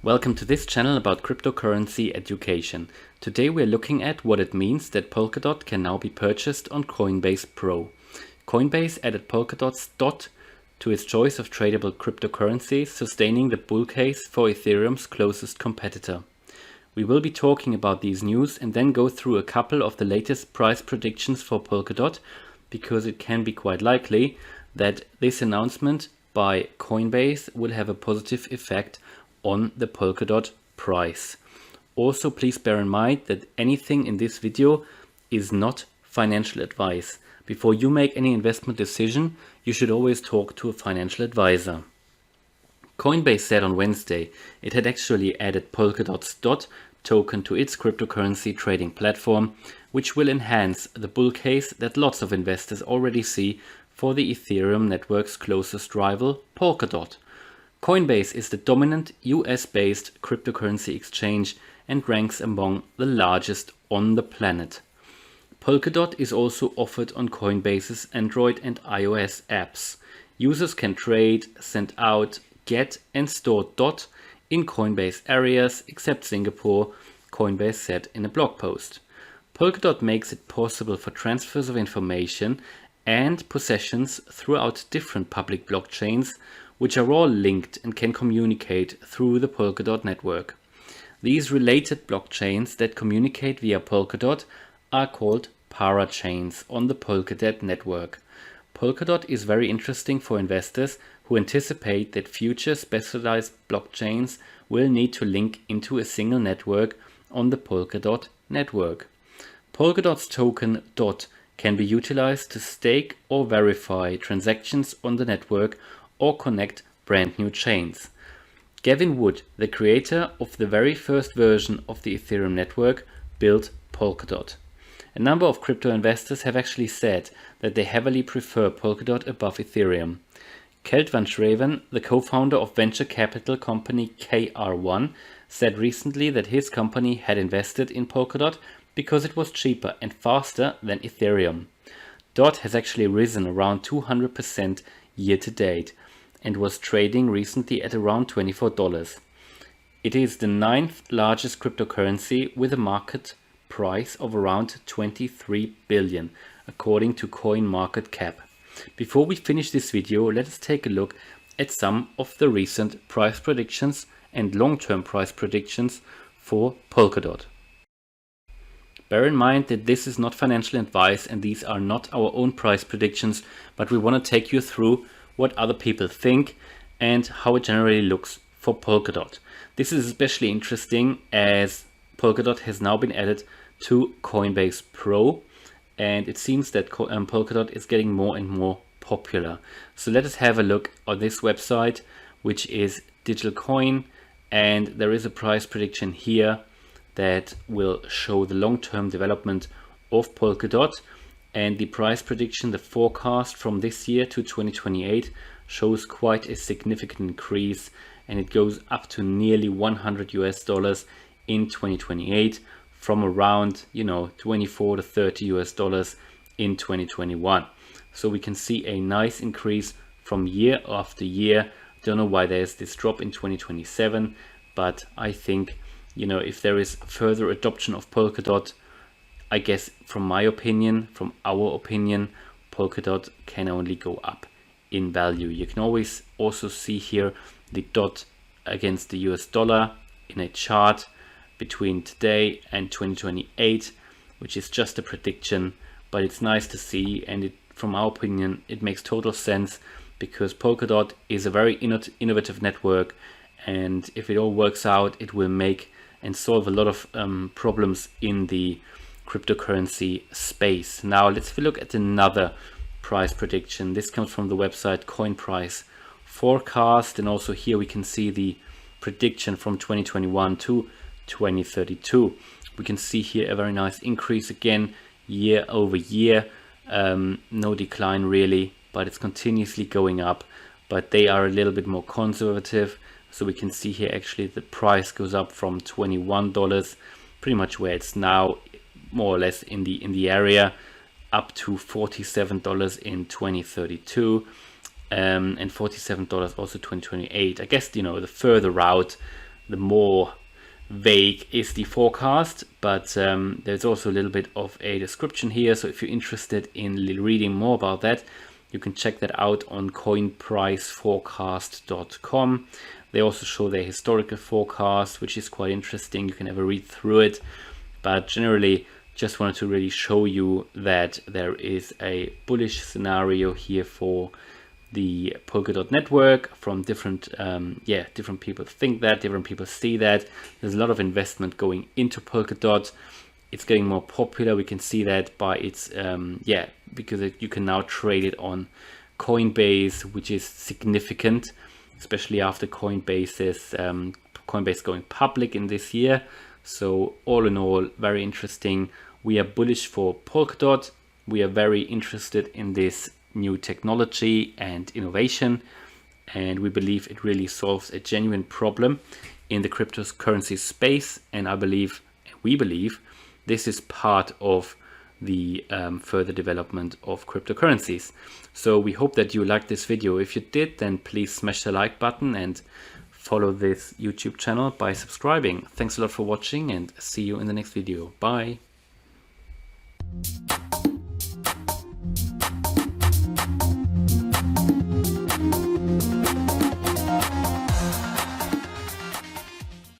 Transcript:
Welcome to this channel about cryptocurrency education. Today we're looking at what it means that Polkadot can now be purchased on Coinbase Pro. Coinbase added Polkadot's DOT to its choice of tradable cryptocurrencies, sustaining the bull case for Ethereum's closest competitor. We will be talking about these news and then go through a couple of the latest price predictions for Polkadot, because it can be quite likely that this announcement by Coinbase will have a positive effect on the Polkadot price. Also, please bear in mind that anything in this video is not financial advice. Before you make any investment decision, you should always talk to a financial advisor. Coinbase said on Wednesday it had actually added Polkadot's DOT token to its cryptocurrency trading platform, which will enhance the bull case that lots of investors already see for the Ethereum network's closest rival, Polkadot. Coinbase is the dominant US-based cryptocurrency exchange and ranks among the largest on the planet. Polkadot is also offered on Coinbase's Android and iOS apps. Users can trade, send out, get and store DOT in Coinbase areas except Singapore, Coinbase said in a blog post. Polkadot makes it possible for transfers of information and possessions throughout different public blockchains, which are all linked and can communicate through the Polkadot network. These related blockchains that communicate via Polkadot are called parachains on the Polkadot network. Polkadot is very interesting for investors who anticipate that future specialized blockchains will need to link into a single network on the Polkadot network. Polkadot's token DOT can be utilized to stake or verify transactions on the network or connect brand new chains. Gavin Wood, the creator of the very first version of the Ethereum network, built Polkadot. A number of crypto investors have actually said that they heavily prefer Polkadot above Ethereum. Kelt van Schreven, the co-founder of venture capital company KR1, said recently that his company had invested in Polkadot because it was cheaper and faster than Ethereum. DOT has actually risen around 200% year to date and was trading recently at around $24. It is the 9th largest cryptocurrency with a market price of around 23 billion, according to CoinMarketCap. Before we finish this video, let us take a look at some of the recent price predictions and long-term price predictions for Polkadot. Bear in mind that this is not financial advice and these are not our own price predictions, but we want to take you through what other people think and how it generally looks for Polkadot. This is especially interesting as Polkadot has now been added to Coinbase Pro, and it seems that Polkadot is getting more and more popular. So let us have a look on this website, which is Digital Coin, and there is a price prediction here that will show the long-term development of Polkadot. And the price prediction, the forecast from this year to 2028, shows quite a significant increase, and it goes up to nearly $100 in 2028 from around 24 to 30 US in 2021. So we can see a nice increase from year after year. Don't know why there's this drop in 2027, but I think if there is further adoption of Polkadot, I guess from our opinion, Polkadot can only go up in value. You can always also see here the DOT against the US dollar in a chart between today and 2028, which is just a prediction, but it's nice to see, and from our opinion, it makes total sense because Polkadot is a very innovative network, and if it all works out, it will make and solve a lot of problems in the cryptocurrency space. Now let's look at another price prediction. This comes from the website Coin Price Forecast, and also here we can see the prediction from 2021 to 2032. We can see here a very nice increase again year over year. No decline really, but it's continuously going up, but they are a little bit more conservative. So we can see here actually the price goes up from $21, pretty much where it's now, more or less in the area, up to $47 in 2032, and $47 also 2028. I guess the further out the more vague is the forecast, but there's also a little bit of a description here. So if you're interested in reading more about that, you can check that out on coinpriceforecast.com. They also show their historical forecast, which is quite interesting. You can have a read through it, but generally just wanted to really show you that there is a bullish scenario here for the Polkadot network from different different people think that, different people see that. There's a lot of investment going into Polkadot. It's getting more popular. We can see that by its because you can now trade it on Coinbase, which is significant, especially after Coinbase going public in this year. So all in all, very interesting. We are bullish for Polkadot. We are very interested in this new technology and innovation, and we believe it really solves a genuine problem in the cryptocurrency space. And we believe this is part of the further development of cryptocurrencies. So we hope that you liked this video. If you did, then please smash the like button and follow this YouTube channel by subscribing. Thanks a lot for watching, and see you in the next video. Bye.